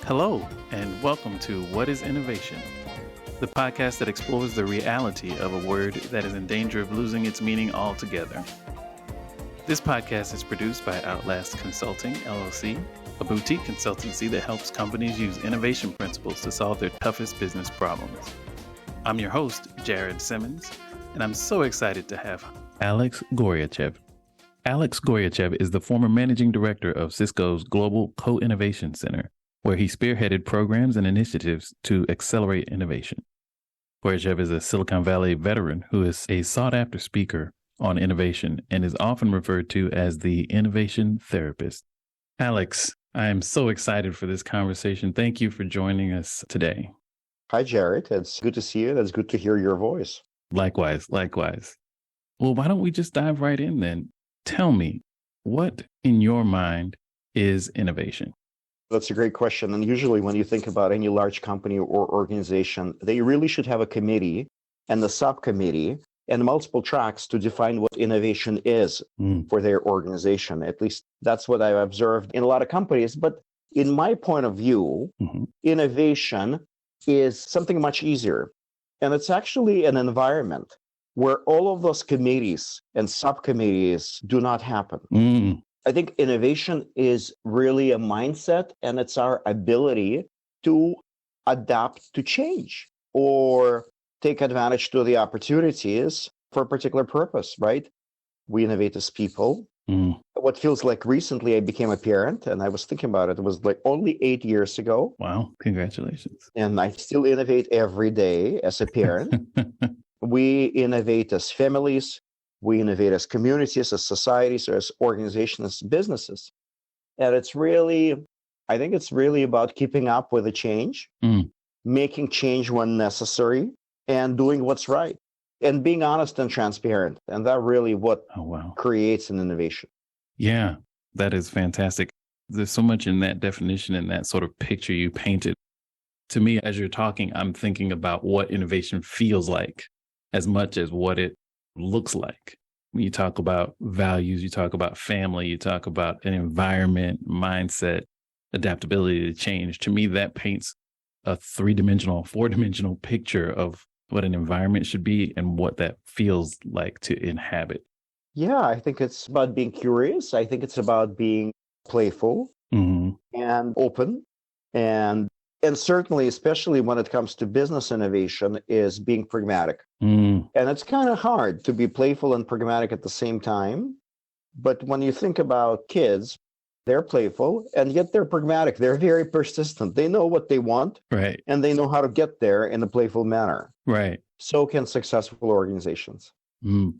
Hello, and welcome to What is Innovation? The podcast that explores the reality of a word that is in danger of losing its meaning altogether. This podcast is produced by Outlast Consulting, LLC, a boutique consultancy that helps companies use innovation principles to solve their toughest business problems. I'm your host, Jared Simmons, and I'm so excited to have Alex Goryachev. Alex Goryachev is the former managing director of Cisco's Global Co-Innovation Center, where he spearheaded programs and initiatives to accelerate innovation. Goryachev is a Silicon Valley veteran who is a sought-after speaker on innovation and is often referred to as the innovation therapist. Alex, I am so excited for this conversation. Thank you for joining us today. Hi, Jared. It's good to see you. It's good to hear your voice. Likewise. Well, why don't we just dive right in then? Tell me, what in your mind is innovation? That's a great question. And usually when you think about any large company or organization, they really should have a committee and a subcommittee and multiple tracks to define what innovation is for their organization. At least that's what I've observed in a lot of companies. But in my point of view, innovation is something much easier. And it's actually an environment where all of those committees and subcommittees do not happen. I think innovation is really a mindset, and it's our ability to adapt to change or take advantage to the opportunities for a particular purpose, right? We innovate as people. What feels like recently I became a parent, and I was thinking about it. It was like only 8 years ago. Wow, congratulations. And I still innovate every day as a parent. We innovate as families. We innovate as communities, as societies, or as organizations, as businesses. And I think it's really about keeping up with the change, making change when necessary, and doing what's right, and being honest and transparent. And that really what creates an innovation. Yeah, that is fantastic. There's so much in that definition and that sort of picture you painted. To me, as you're talking, I'm thinking about what innovation feels like as much as what it looks like. When you talk about values, you talk about family, you talk about an environment, mindset, adaptability to change. To me, that paints a 3-dimensional, 4-dimensional picture of what an environment should be and what that feels like to inhabit. Yeah, I think it's about being curious. I think it's about being playful and open. And certainly, especially when it comes to business innovation, is being pragmatic. And it's kind of hard to be playful and pragmatic at the same time. But when you think about kids, they're playful and yet they're pragmatic. They're very persistent. They know what they want, right? And they know how to get there in a playful manner. Right. So can successful organizations.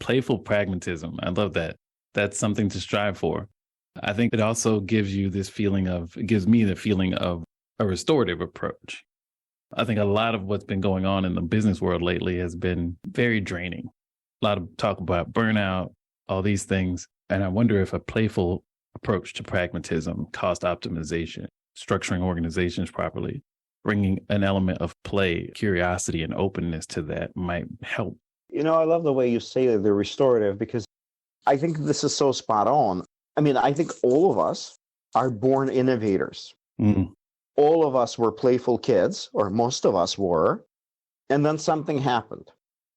Playful pragmatism. I love that. That's something to strive for. I think it also gives me the feeling of a restorative approach. I think a lot of what's been going on in the business world lately has been very draining. A lot of talk about burnout, all these things. And I wonder if a playful approach to pragmatism, cost optimization, structuring organizations properly, bringing an element of play, curiosity, and openness to that might help. You know, I love the way you say the restorative, because I think this is so spot on. I mean, I think all of us are born innovators. All of us were playful kids, or most of us were, and then something happened,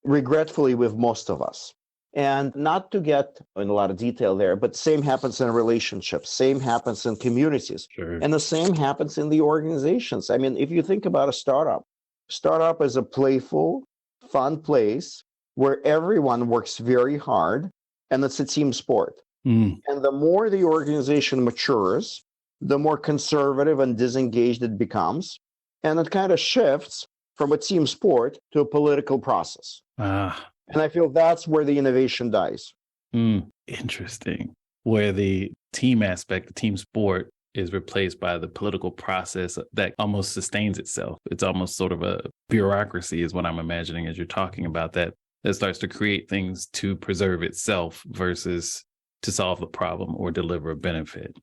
regretfully with most of us. And not to get in a lot of detail there, but same happens in relationships, same happens in communities, and the same happens in the organizations. I mean, if you think about a startup is a playful, fun place where everyone works very hard, and it's a team sport. And the more the organization matures, the more conservative and disengaged it becomes. And it kind of shifts from a team sport to a political process. And I feel that's where the innovation dies. Interesting. Where the team aspect, the team sport, is replaced by the political process that almost sustains itself. It's almost sort of a bureaucracy is what I'm imagining as you're talking about that starts to create things to preserve itself versus to solve a problem or deliver a benefit.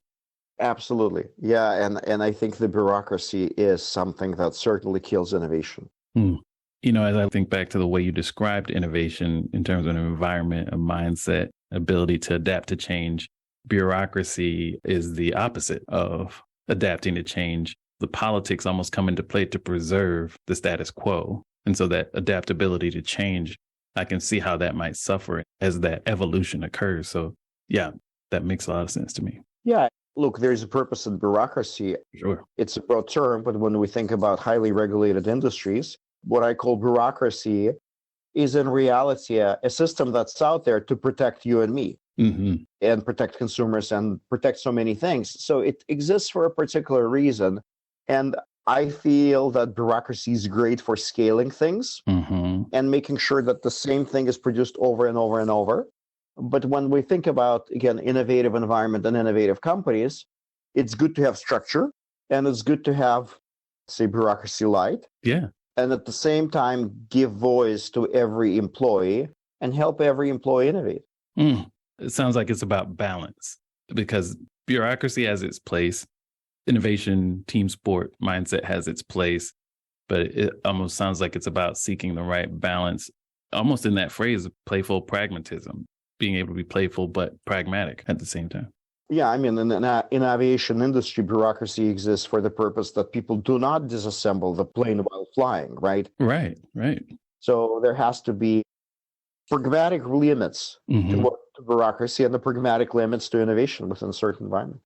Absolutely. Yeah. And I think the bureaucracy is something that certainly kills innovation. You know, as I think back to the way you described innovation in terms of an environment, a mindset, ability to adapt to change, bureaucracy is the opposite of adapting to change. the politics almost come into play to preserve the status quo. And so that adaptability to change, I can see how that might suffer as that evolution occurs. So yeah, that makes a lot of sense to me. Yeah. Look, there's a purpose in bureaucracy. Sure. It's a broad term, but when we think about highly regulated industries, what I call bureaucracy is in reality a system that's out there to protect you and me and protect consumers and protect so many things. So it exists for a particular reason. And I feel that bureaucracy is great for scaling things and making sure that the same thing is produced over and over and over. But when we think about, again, innovative environment and innovative companies, it's good to have structure and it's good to have, say, bureaucracy light. Yeah. And at the same time, give voice to every employee and help every employee innovate. It sounds like it's about balance because bureaucracy has its place. Innovation, team sport mindset has its place, but it almost sounds like it's about seeking the right balance, almost in that phrase, playful pragmatism, being able to be playful but pragmatic at the same time. Yeah, I mean, in aviation industry, bureaucracy exists for the purpose that people do not disassemble the plane while flying, right? Right. So there has to be pragmatic limits to bureaucracy and the pragmatic limits to innovation within a certain environment.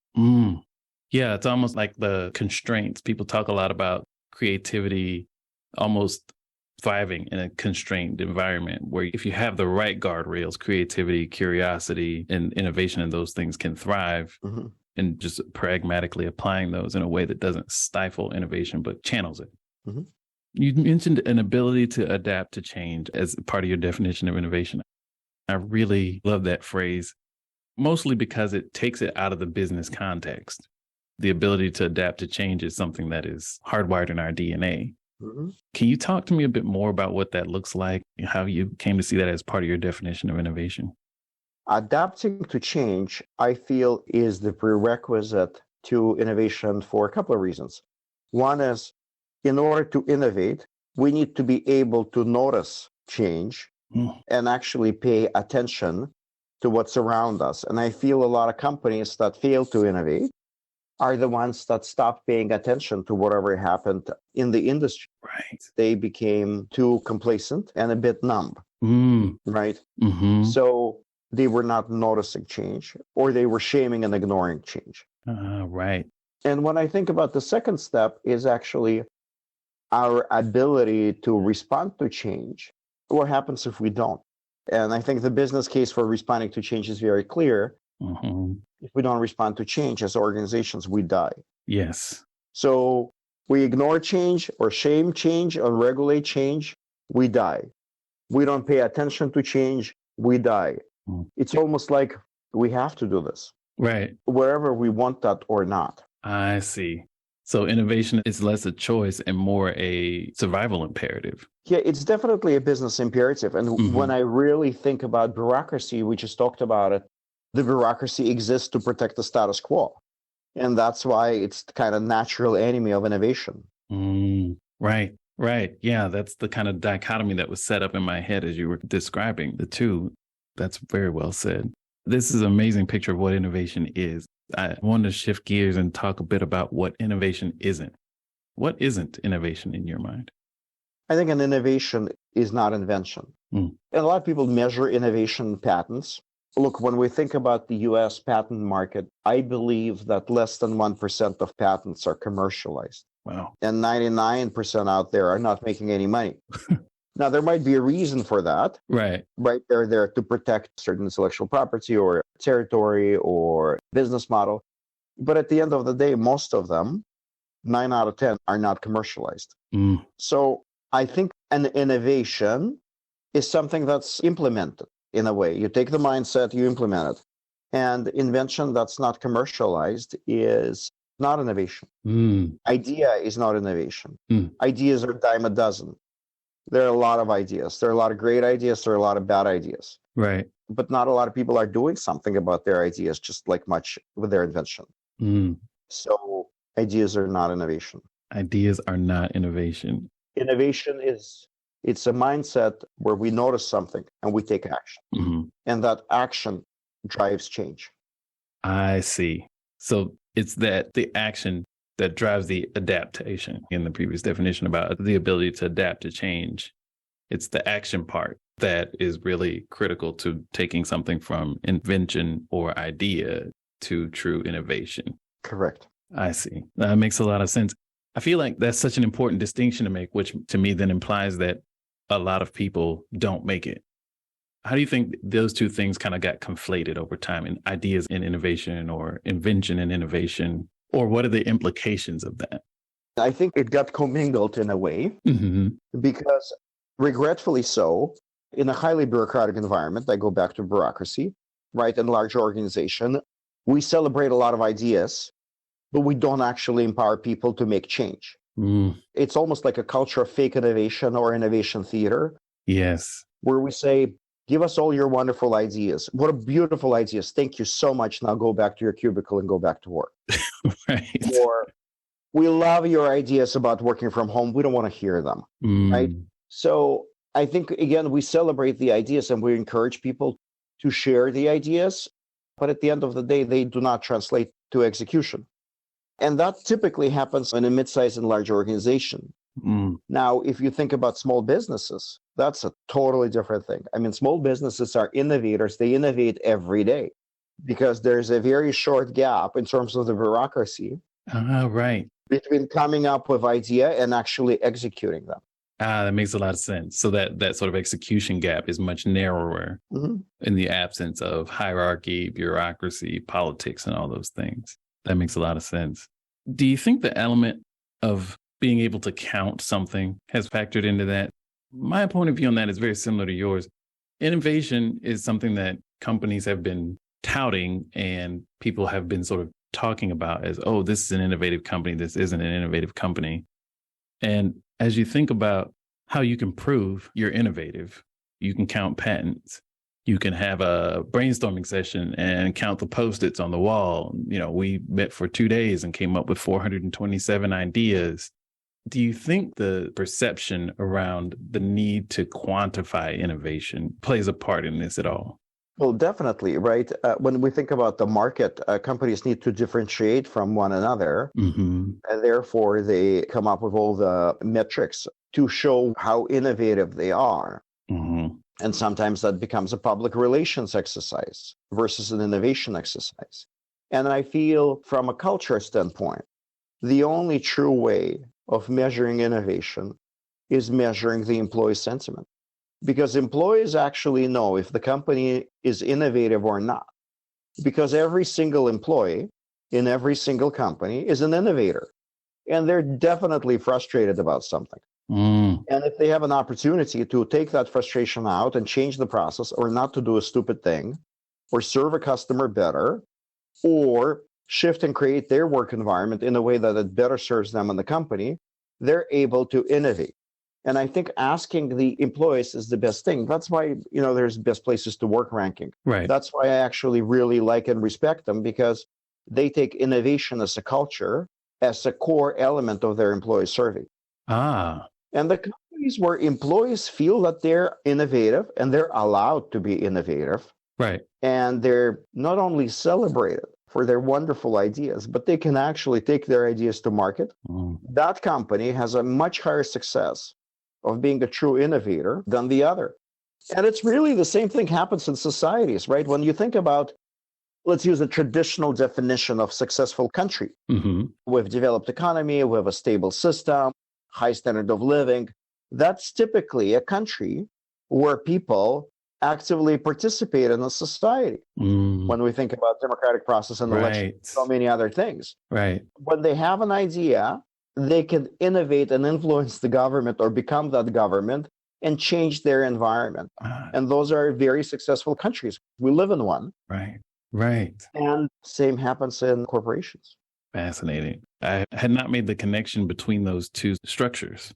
Yeah, it's almost like the constraints. People talk a lot about creativity almost thriving in a constrained environment where if you have the right guardrails, creativity, curiosity, and innovation and those things can thrive and just pragmatically applying those in a way that doesn't stifle innovation, but channels it. You mentioned an ability to adapt to change as part of your definition of innovation. I really love that phrase, mostly because it takes it out of the business context. The ability to adapt to change is something that is hardwired in our DNA. Can you talk to me a bit more about what that looks like, how you came to see that as part of your definition of innovation? Adapting to change, I feel, is the prerequisite to innovation for a couple of reasons. One is, in order to innovate, we need to be able to notice change and actually pay attention to what's around us. And I feel a lot of companies that fail to innovate are the ones that stopped paying attention to whatever happened in the industry. Right. They became too complacent and a bit numb, right? So they were not noticing change, or they were shaming and ignoring change. Right. And when I think about the second step is actually our ability to respond to change. What happens if we don't? And I think the business case for responding to change is very clear. If we don't respond to change as organizations, we die. Yes. So we ignore change or shame change or regulate change, we die. We don't pay attention to change, we die. It's almost like we have to do this. Right. Wherever we want that or not. I see. So innovation is less a choice and more a survival imperative. Yeah, it's definitely a business imperative. And when I really think about bureaucracy, we just talked about it, the bureaucracy exists to protect the status quo. And that's why it's the kind of natural enemy of innovation. Right. Yeah, that's the kind of dichotomy that was set up in my head as you were describing the two. That's very well said. This is an amazing picture of what innovation is. I want to shift gears and talk a bit about what innovation isn't. What isn't innovation in your mind? I think an innovation is not invention. And a lot of people measure innovation patents. Look, when we think about the US patent market, I believe that less than 1% of patents are commercialized. Wow. And 99% out there are not making any money. Now, there might be a reason for that. Right. They're there to protect certain intellectual property or territory or business model. But at the end of the day, most of them, 9 out of 10, are not commercialized. So I think an innovation is something that's implemented in a way. You take the mindset, you implement it. And invention that's not commercialized is not innovation. Idea is not innovation. Ideas are a dime a dozen. There are a lot of ideas. There are a lot of great ideas. There are a lot of bad ideas. Right. But not a lot of people are doing something about their ideas, just like much with their invention. So ideas are not innovation. Ideas are not innovation. Innovation it's a mindset where we notice something and we take action. And that action drives change. I see. So it's that the action that drives the adaptation in the previous definition about the ability to adapt to change. It's the action part that is really critical to taking something from invention or idea to true innovation. Correct. I see. That makes a lot of sense. I feel like that's such an important distinction to make, which to me then implies that a lot of people don't make it. How do you think those two things kind of got conflated over time, in ideas and innovation or invention and innovation? Or what are the implications of that? I think it got commingled in a way because, regretfully so, in a highly bureaucratic environment, I go back to bureaucracy, right? In a large organization, we celebrate a lot of ideas, but we don't actually empower people to make change. It's almost like a culture of fake innovation or innovation theater. Yes. Where we say, give us all your wonderful ideas. What a beautiful ideas. Thank you so much. Now go back to your cubicle and go back to work. Right. Or we love your ideas about working from home. We don't want to hear them. Right. So I think, again, we celebrate the ideas and we encourage people to share the ideas. But at the end of the day, they do not translate to execution. And that typically happens in a mid-sized and large organization. Now, if you think about small businesses, that's a totally different thing. I mean, small businesses are innovators. They innovate every day because there's a very short gap in terms of the bureaucracy right. between coming up with idea and actually executing them. That makes a lot of sense. So that sort of execution gap is much narrower in the absence of hierarchy, bureaucracy, politics, and all those things. That makes a lot of sense. Do you think the element of being able to count something has factored into that? My point of view on that is very similar to yours. Innovation is something that companies have been touting and people have been sort of talking about as, oh, this is an innovative company. This isn't an innovative company. And as you think about how you can prove you're innovative, you can count patents. You can have a brainstorming session and count the Post-its on the wall. We met for 2 days and came up with 427 ideas. Do you think the perception around the need to quantify innovation plays a part in this at all? Well, definitely, right? When we think about the market, companies need to differentiate from one another. And therefore, they come up with all the metrics to show how innovative they are. And sometimes that becomes a public relations exercise versus an innovation exercise. And I feel from a culture standpoint, the only true way of measuring innovation is measuring the employee sentiment. Because employees actually know if the company is innovative or not. Because every single employee in every single company is an innovator. And they're definitely frustrated about something. And if they have an opportunity to take that frustration out and change the process, or not to do a stupid thing, or serve a customer better, or shift and create their work environment in a way that it better serves them and the company, they're able to innovate. And I think asking the employees is the best thing. That's why, there's best places to work ranking. Right. That's why I actually really like and respect them, because they take innovation as a culture, as a core element of their employee survey. And the companies where employees feel that they're innovative and they're allowed to be innovative, right, and they're not only celebrated for their wonderful ideas, but they can actually take their ideas to market, that company has a much higher success of being a true innovator than the other. And it's really the same thing happens in societies, right? When you think about, let's use a traditional definition of successful country. We've developed economy, we have a stable system, high standard of living. That's typically a country where people actively participate in a society. When we think about democratic process and election, so many other things. Right. When they have an idea, they can innovate and influence the government or become that government and change their environment. And those are very successful countries. We live in one. Right. And same happens in corporations. Fascinating. I had not made the connection between those two structures.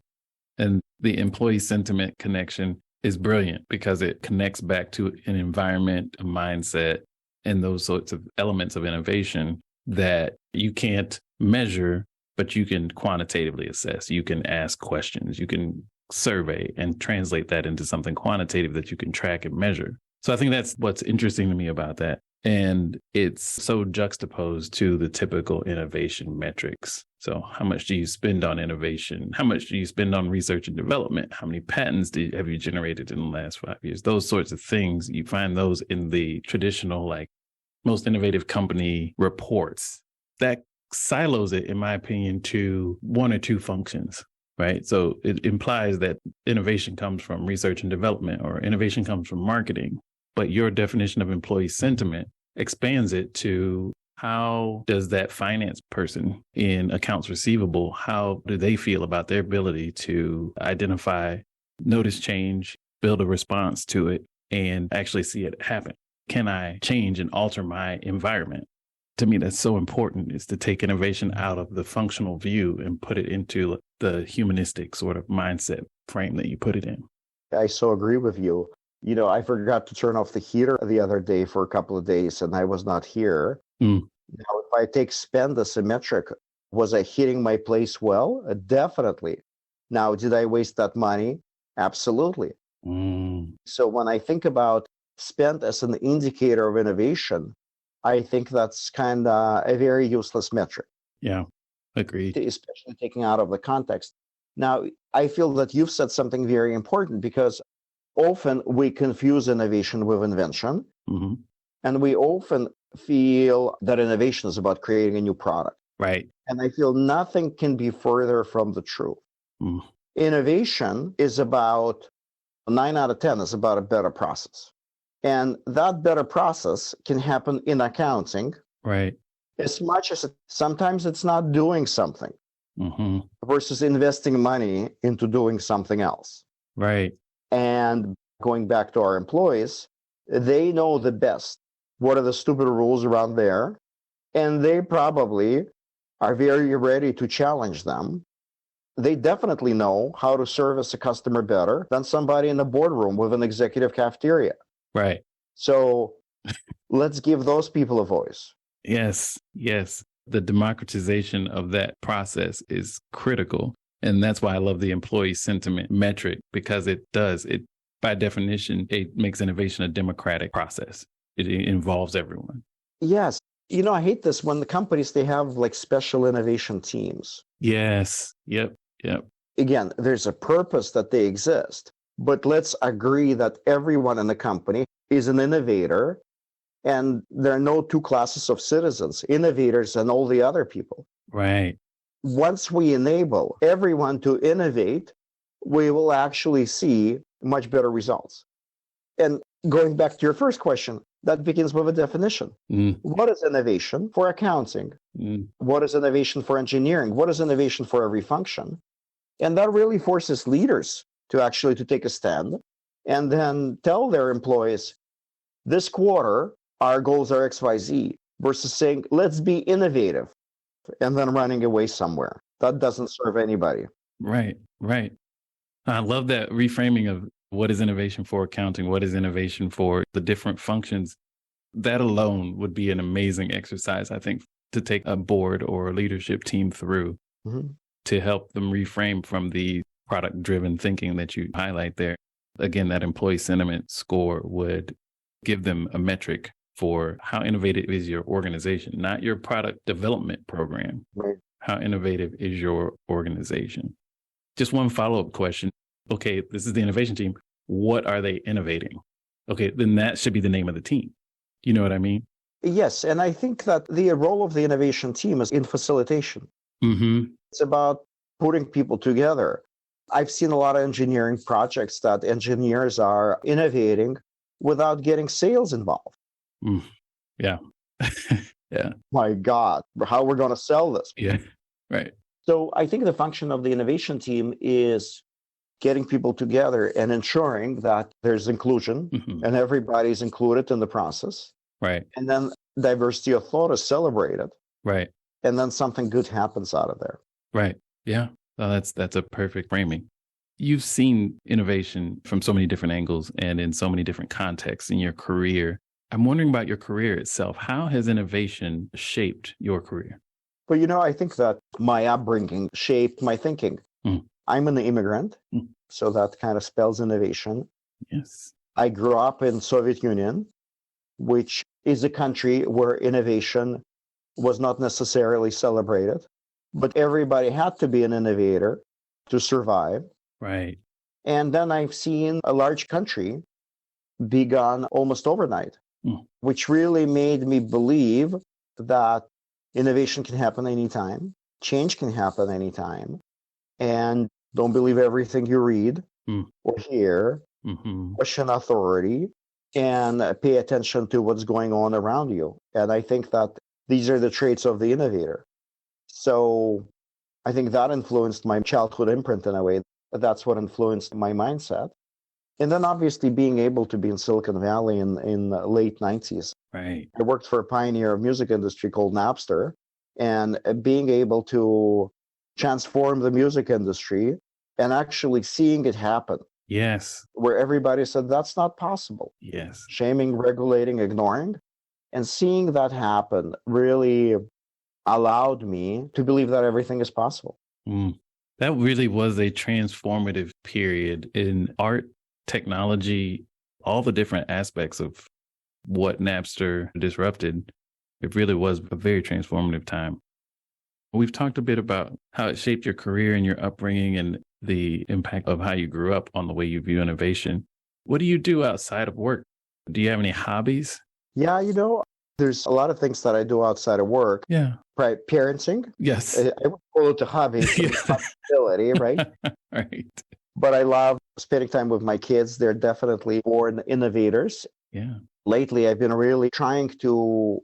And the employee sentiment connection is brilliant because it connects back to an environment, a mindset, and those sorts of elements of innovation that you can't measure, but you can quantitatively assess. You can ask questions, you can survey and translate that into something quantitative that you can track and measure. So I think that's what's interesting to me about that. And it's so juxtaposed to the typical innovation metrics. So how much do you spend on innovation? How much do you spend on research and development? How many patents have you generated in the last 5 years? Those sorts of things, you find those in the traditional, like most innovative company reports. That silos it, in my opinion, to one or two functions, right? So it implies that innovation comes from research and development or innovation comes from marketing. But your definition of employee sentiment expands it to how does that finance person in accounts receivable, how do they feel about their ability to identify, notice change, build a response to it, and actually see it happen? Can I change and alter my environment? To me, that's so important, is to take innovation out of the functional view and put it into the humanistic sort of mindset frame that you put it in. I so agree with you. I forgot to turn off the heater the other day for a couple of days, and I was not here. Now, if I take spend as a metric, was I hitting my place well? Definitely. Now, did I waste that money? Absolutely. So when I think about spend as an indicator of innovation, I think that's kind of a very useless metric. Yeah, agreed. Especially taking out of the context. Now, I feel that you've said something very important, because often we confuse innovation with invention, and we often feel that innovation is about creating a new product. Right. And I feel nothing can be further from the truth. Innovation is about 9 out of 10 is about a better process. And that better process can happen in accounting. Right. As much as sometimes it's not doing something versus investing money into doing something else. Right. And going back to our employees, they know the best what are the stupid rules around there, and they probably are very ready to challenge them. They definitely know how to service a customer better than somebody in the boardroom with an executive cafeteria. Right. So let's give those people a voice. Yes. The democratization of that process is critical. And that's why I love the employee sentiment metric, because it by definition, it makes innovation a democratic process. It involves everyone. Yes. I hate this when the companies, they have like special innovation teams. Yes. Yep. Again, there's a purpose that they exist, but let's agree that everyone in the company is an innovator, and there are no two classes of citizens, innovators and all the other people. Right. Once we enable everyone to innovate, we will actually see much better results. And going back to your first question, that begins with a definition. What is innovation for accounting? What is innovation for engineering? What is innovation for every function? And that really forces leaders to take a stand and then tell their employees, this quarter, our goals are XYZ, versus saying, let's be innovative, and then running away somewhere. That doesn't serve anybody. Right. I love that reframing of what is innovation for accounting, what is innovation for the different functions. That alone would be an amazing exercise, I think, to take a board or a leadership team through to help them reframe from the product-driven thinking that you highlight there. Again, that employee sentiment score would give them a metric for how innovative is your organization, not your product development program. Right. How innovative is your organization? Just one follow-up question. Okay, this is the innovation team. What are they innovating? Okay, then that should be the name of the team. You know what I mean? Yes, and I think that the role of the innovation team is in facilitation. It's about putting people together. I've seen a lot of engineering projects that engineers are innovating without getting sales involved. Yeah. Yeah. My God, how we're going to sell this? Yeah. Right. So I think the function of the innovation team is getting people together and ensuring that there's inclusion and everybody's included in the process. Right. And then diversity of thought is celebrated. Right. And then something good happens out of there. Right. Yeah. Well, that's a perfect framing. You've seen innovation from so many different angles and in so many different contexts in your career. I'm wondering about your career itself. How has innovation shaped your career? Well, I think that my upbringing shaped my thinking. I'm an immigrant, so that kind of spells innovation. Yes. I grew up in Soviet Union, which is a country where innovation was not necessarily celebrated, but everybody had to be an innovator to survive. Right. And then I've seen a large country be gone almost overnight, which really made me believe that innovation can happen anytime, change can happen anytime, and don't believe everything you read or hear, question authority, and pay attention to what's going on around you. And I think that these are the traits of the innovator. So I think that influenced my childhood imprint in a way. That's what influenced my mindset. And then obviously being able to be in Silicon Valley in the late 90s. Right. I worked for a pioneer of music industry called Napster, and being able to transform the music industry and actually seeing it happen. Yes. Where everybody said, that's not possible. Yes. Shaming, regulating, ignoring. And seeing that happen really allowed me to believe that everything is possible. That really was a transformative period in art, technology, all the different aspects of what Napster disrupted. It really was a very transformative time. We've talked a bit about how it shaped your career and your upbringing and the impact of how you grew up on the way you view innovation. What do you do outside of work? Do you have any hobbies? Yeah, there's a lot of things that I do outside of work. Yeah. Right. Parenting. Yes. I would call it a hobby. It's a responsibility, right? Right. But I love spending time with my kids. They're definitely born innovators. Yeah. Lately, I've been really trying to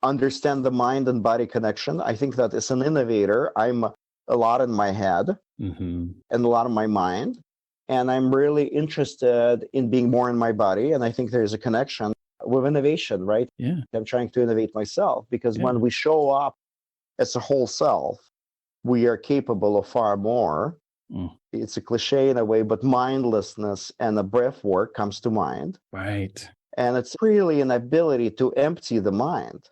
understand the mind and body connection. I think that as an innovator, I'm a lot in my head and a lot in my mind. And I'm really interested in being more in my body. And I think there's a connection with innovation, right? Yeah. I'm trying to innovate myself because when we show up as a whole self, we are capable of far more. It's a cliche in a way, but mindlessness and the breath work comes to mind. Right. And it's really an ability to empty the mind.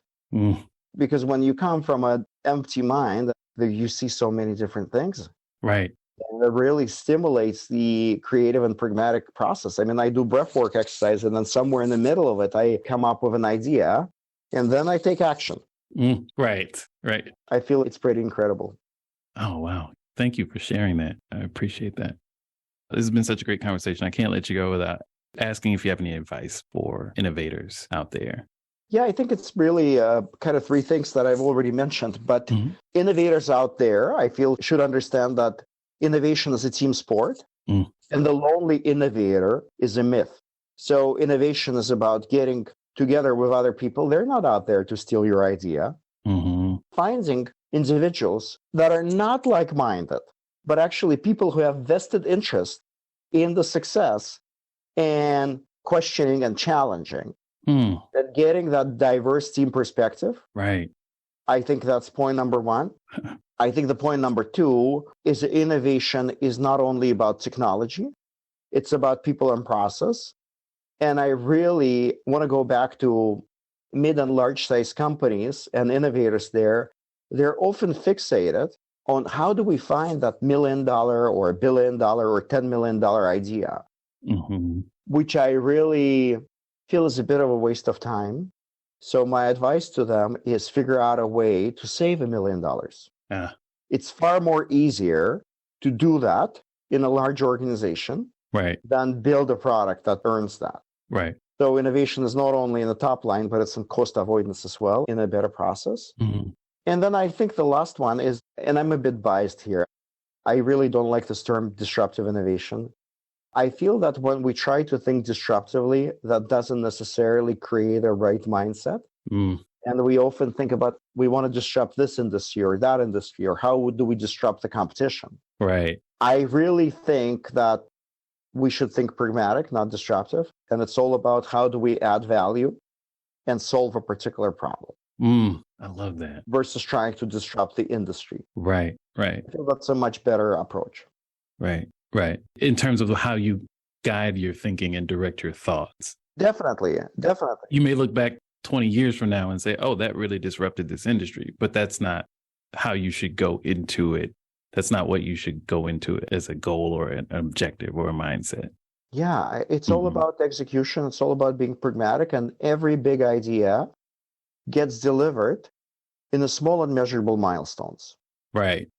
Because when you come from an empty mind, you see so many different things. Right. And it really stimulates the creative and pragmatic process. I mean, I do breathwork exercise, and then somewhere in the middle of it, I come up with an idea, and then I take action. Right. Right. I feel it's pretty incredible. Oh, wow. Thank you for sharing that. I appreciate that. This has been such a great conversation. I can't let you go without asking if you have any advice for innovators out there. Yeah, I think it's really kind of three things that I've already mentioned. But innovators out there, I feel, should understand that innovation is a team sport, and the lonely innovator is a myth. So innovation is about getting together with other people. They're not out there to steal your idea. Finding individuals that are not like-minded, but actually people who have vested interest in the success and questioning and challenging. And getting that diverse team perspective. Right. I think that's point number one. I think the point number two is innovation is not only about technology, it's about people and process. And I really want to go back to mid and large size companies and innovators there. They're often fixated on how do we find that $1 million or $1 billion or $10 million idea, which I really feel is a bit of a waste of time. So my advice to them is figure out a way to save $1 million. It's far more easier to do that in a large organization than build a product that earns that. Right. So innovation is not only in the top line, but it's in cost avoidance as well, in a better process. And then I think the last one is, and I'm a bit biased here, I really don't like this term disruptive innovation. I feel that when we try to think disruptively, that doesn't necessarily create a right mindset. And we often think about, we want to disrupt this industry or that industry, or how do we disrupt the competition? Right. I really think that we should think pragmatic, not disruptive. And it's all about how do we add value and solve a particular problem. I love that. Versus trying to disrupt the industry. Right. Right. I feel that's a much better approach. Right. Right. In terms of how you guide your thinking and direct your thoughts. Definitely. Definitely. You may look back 20 years from now and say, oh, that really disrupted this industry. But that's not how you should go into it. That's not what you should go into it as a goal or an objective or a mindset. Yeah, it's all about execution. It's all about being pragmatic, and every big idea gets delivered in the small and measurable milestones. Right.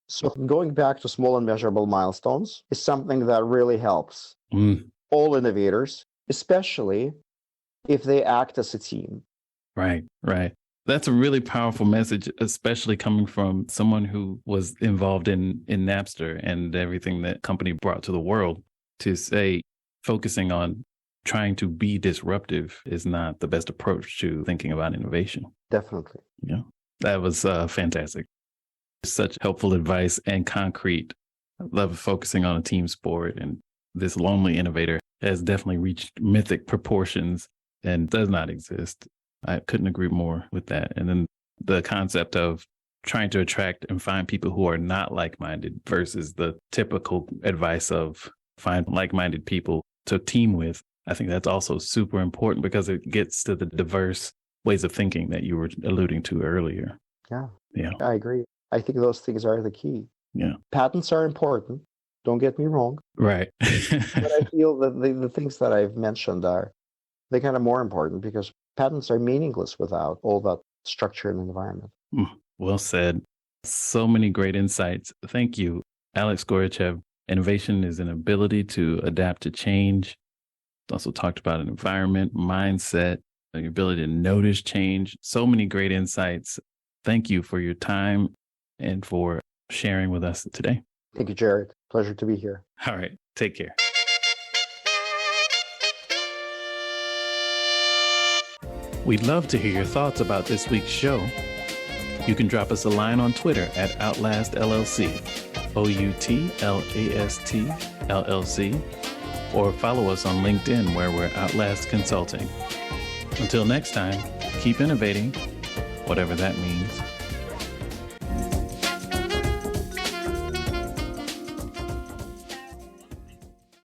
So going back to small and measurable milestones is something that really helps all innovators, especially if they act as a team. Right. That's a really powerful message, especially coming from someone who was involved in Napster and everything that company brought to the world, to say focusing on trying to be disruptive is not the best approach to thinking about innovation. Definitely. Yeah, that was fantastic. Such helpful advice and concrete. I love focusing on a team sport, and this lonely innovator has definitely reached mythic proportions and does not exist. I couldn't agree more with that. And then the concept of trying to attract and find people who are not like-minded versus the typical advice of find like-minded people to team with. I think that's also super important because it gets to the diverse ways of thinking that you were alluding to earlier. Yeah, I agree. I think those things are the key. Yeah. Patents are important. Don't get me wrong. Right. But I feel that the things that I've mentioned they're kind of more important, because patents are meaningless without all that structure and environment. Well said. So many great insights. Thank you, Alex Goryachev. Innovation is an ability to adapt to change. Also talked about an environment, mindset, the ability to notice change. So many great insights. Thank you for your time and for sharing with us today. Thank you, Jared. Pleasure to be here. All right. Take care. We'd love to hear your thoughts about this week's show. You can drop us a line on Twitter at Outlast LLC, OUTLAST LLC, or follow us on LinkedIn where we're Outlast Consulting. Until next time, keep innovating, whatever that means.